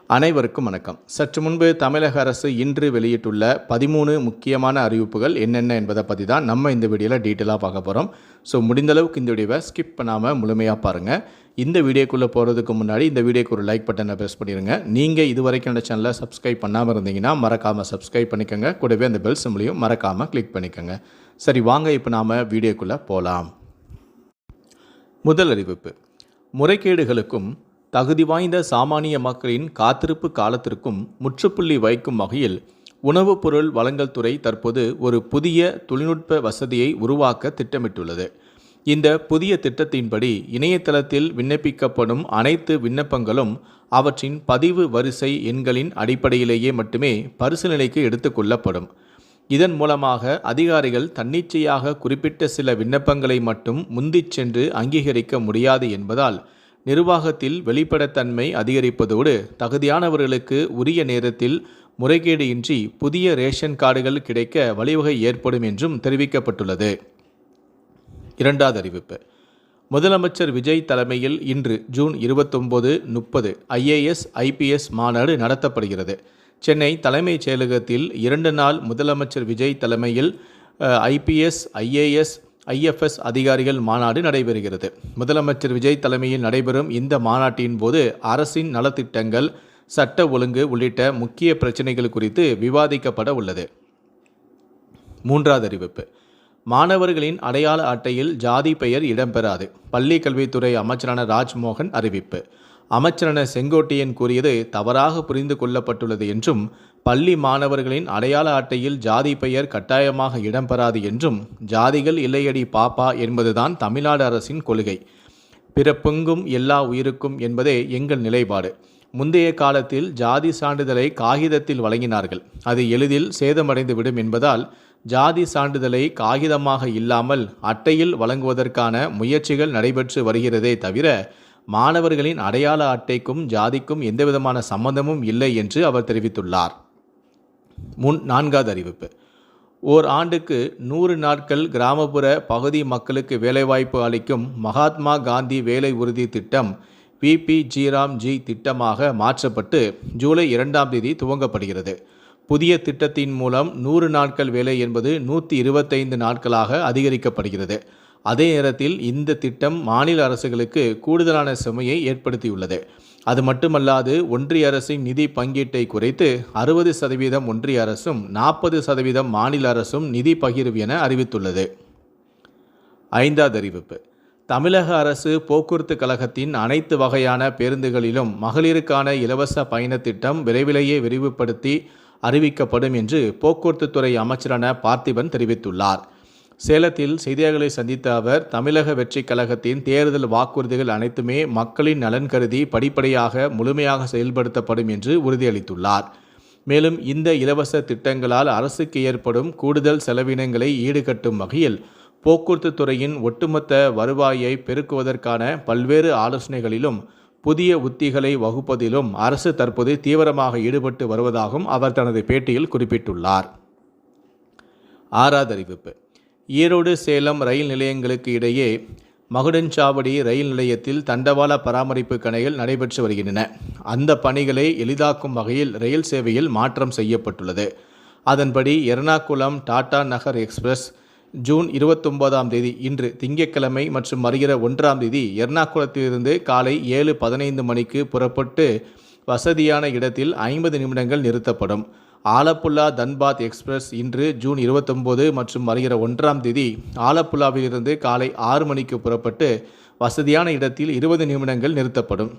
அனைவருக்கும் வணக்கம். சற்று முன்பு தமிழக அரசு இன்று வெளியிட்டுள்ள 13 முக்கியமான அறிவிப்புகள் என்னென்ன என்பதை பற்றி தான் நம்ம இந்த வீடியோவில் டீட்டெயிலாக பார்க்க போகிறோம். ஸோ முடிந்தளவுக்கு இந்த வீடியோவை ஸ்கிப் பண்ணாமல் முழுமையாக பாருங்கள். இந்த வீடியோக்குள்ளே போகிறதுக்கு முன்னாடி இந்த வீடியோக்கு ஒரு லைக் பட்டனை ப்ரெஸ் பண்ணிடுங்க. நீங்கள் இது வரைக்கும் இந்த சேனலை சப்ஸ்கிரைப் பண்ணாமல் இருந்தீங்கன்னா மறக்காமல் சப்ஸ்கிரைப் பண்ணிக்கோங்க. கூடவே அந்த பெல் சிம்பளையும் மறக்காமல் கிளிக் பண்ணிக்கோங்க. சரி, வாங்க இப்போ நாம் வீடியோக்குள்ளே போகலாம். முதல் அறிவிப்பு: முறைகேடுகளுக்கும் தகுதி வாய்ந்த சாமானிய மக்களின் காத்திருப்பு காலத்திற்கும் முற்றுப்புள்ளி வைக்கும் வகையில் உணவுப் பொருள் வழங்கல் துறை தற்போது ஒரு புதிய தொழில்நுட்ப வசதியை உருவாக்க திட்டமிட்டுள்ளது. இந்த புதிய திட்டத்தின்படி இணையதளத்தில் விண்ணப்பிக்கப்படும் அனைத்து விண்ணப்பங்களும் அவற்றின் பதிவு வரிசை எண்களின் அடிப்படையிலேயே மட்டுமே பரிசீலனைக்கு எடுத்துக்கொள்ளப்படும். இதன் மூலமாக அதிகாரிகள் தன்னிச்சையாக குறிப்பிட்ட சில விண்ணப்பங்களை மட்டும் முந்திச் சென்று அங்கீகரிக்க முடியாது என்பதால் நிர்வாகத்தில் வெளிப்படைத்தன்மை அதிகரிப்பதோடு தகுதியானவர்களுக்கு உரிய நேரத்தில் முறைகேடு இன்றி புதிய ரேஷன் கார்டுகள் கிடைக்க வழிவகை ஏற்படும் என்றும் தெரிவிக்கப்பட்டுள்ளது. இரண்டாவது அறிவிப்பு: முதலமைச்சர் விஜய் தலைமையில் இன்று ஜூன் 29-30 IAS IPS மாநாடு நடத்தப்படுகிறது. சென்னை தலைமைச் செயலகத்தில் 2 நாள் முதலமைச்சர் விஜய் தலைமையில் IPS IAS IFS அதிகாரிகள் மாநாடு நடைபெறுகிறது. முதலமைச்சர் விஜய் தலைமையில் நடைபெறும் இந்த மாநாட்டின் போது அரசின் நலத்திட்டங்கள், சட்ட ஒழுங்கு உள்ளிட்ட முக்கிய பிரச்சினைகள் குறித்து விவாதிக்கப்பட உள்ளது. மூன்றாவது அறிவிப்பு: மாணவர்களின் அடையாள அட்டையில் ஜாதி பெயர் இடம்பெறாது. பள்ளி கல்வித்துறை அமைச்சரான ராஜ்மோகன் அறிவிப்பு. அமைச்சரான செங்கோட்டையன் கூறியது தவறாக புரிந்து கொள்ளப்பட்டுள்ளது என்றும், பள்ளி மாணவர்களின் அடையாள அட்டையில் ஜாதி பெயர் கட்டாயமாக இடம்பெறாது என்றும், ஜாதிகள் இல்லையடி பாப்பா என்பதுதான் தமிழ்நாடு அரசின் கொள்கை. பிறப்புங்கும் எல்லா உயிருக்கும் என்பதே எங்கள் நிலைப்பாடு. முந்தைய காலத்தில் ஜாதி சான்றிதழை காகிதத்தில் வழங்கினார்கள். அது எளிதில் சேதமடைந்துவிடும் என்பதால் ஜாதி சான்றிதழை காகிதமாக இல்லாமல் அட்டையில் வழங்குவதற்கான முயற்சிகள் நடைபெற்று வருகிறதே தவிர மாணவர்களின் அடையாள அட்டைக்கும் ஜாதிக்கும் எந்தவிதமான சம்பந்தமும் இல்லை என்று அவர் தெரிவித்துள்ளார். நான்காவது அறிவிப்பு: ஓர் ஆண்டுக்கு 100 நாட்கள் கிராமப்புற பகுதி மக்களுக்கு வேலைவாய்ப்பு அளிக்கும் மகாத்மா காந்தி வேலை உறுதி திட்டம் VPGRAMG திட்டமாக மாற்றப்பட்டு ஜூலை 2ஆம் தேதி துவங்கப்படுகிறது. புதிய திட்டத்தின் மூலம் 100 நாட்கள் வேலை என்பது 125 நாட்களாக அதிகரிக்கப்படுகிறது. அதே நேரத்தில் இந்த திட்டம் மாநில அரசுகளுக்கு கூடுதலான சுமையை ஏற்படுத்தியுள்ளது. அது மட்டுமல்லாது ஒன்றிய அரசின் நிதி பங்கீட்டை குறைத்து 60% ஒன்றிய அரசும் 40% மாநில அரசும் நிதி பகிர்வு என அறிவித்துள்ளது. ஐந்தாவது அறிவிப்பு: தமிழக அரசு போக்குவரத்து கழகத்தின் அனைத்து வகையான பேருந்துகளிலும் மகளிருக்கான இலவச பயண திட்டம் விரைவிலேயே விரிவுபடுத்தி அறிவிக்கப்படும் என்று போக்குவரத்து துறை அமைச்சரான பார்த்திபன் தெரிவித்துள்ளார். சேலத்தில் செய்தியாளர்களை சந்தித்த அவர், தமிழக வெற்றி கழகத்தின் தேர்தல் வாக்குறுதிகள் அனைத்துமே மக்களின் நலன் கருதி படிப்படியாக முழுமையாக செயல்படுத்தப்படும் என்று உறுதியளித்துள்ளார். மேலும் இந்த இலவச திட்டங்களால் அரசுக்கு ஏற்படும் கூடுதல் செலவினங்களை ஈடுகட்டும் வகையில் போக்குவரத்து துறையின் ஒட்டுமொத்த வருவாயை பெருக்குவதற்கான பல்வேறு ஆலோசனைகளிலும் புதிய உத்திகளை வகுப்பதிலும் அரசு தற்போது தீவிரமாக ஈடுபட்டு வருவதாகவும் அவர் தனது பேட்டியில் குறிப்பிட்டுள்ளார். ஆறாவது அறிவிப்பு: ஈரோடு சேலம் ரயில் நிலையங்களுக்கு இடையே மகுடஞ்சாவடி ரயில் நிலையத்தில் தண்டவாள பராமரிப்பு பணிகள் நடைபெற்று வருகின்றன. அந்த பணிகளை எளிதாக்கும் வகையில் ரயில் சேவையில் மாற்றம் செய்யப்பட்டுள்ளது. அதன்படி எர்ணாகுளம் டாடா நகர் எக்ஸ்பிரஸ் ஜூன் 29ஆம் தேதி இன்று திங்கட்கிழமை மற்றும் வருகிற 1ஆம் தேதி எர்ணாகுளத்திலிருந்து காலை 7:15 மணிக்கு புறப்பட்டு வசதியான இடத்தில் 50 நிமிடங்கள் நிறுத்தப்படும். ஆலப்புழா தன்பாத் எக்ஸ்பிரஸ் இன்று ஜூன் 29 மற்றும் வருகிற 1ஆம் தேதி ஆலப்புழாவிலிருந்து காலை 6 மணிக்கு புறப்பட்டு வசதியான இடத்தில் 20 நிமிடங்கள் நிறுத்தப்படும்.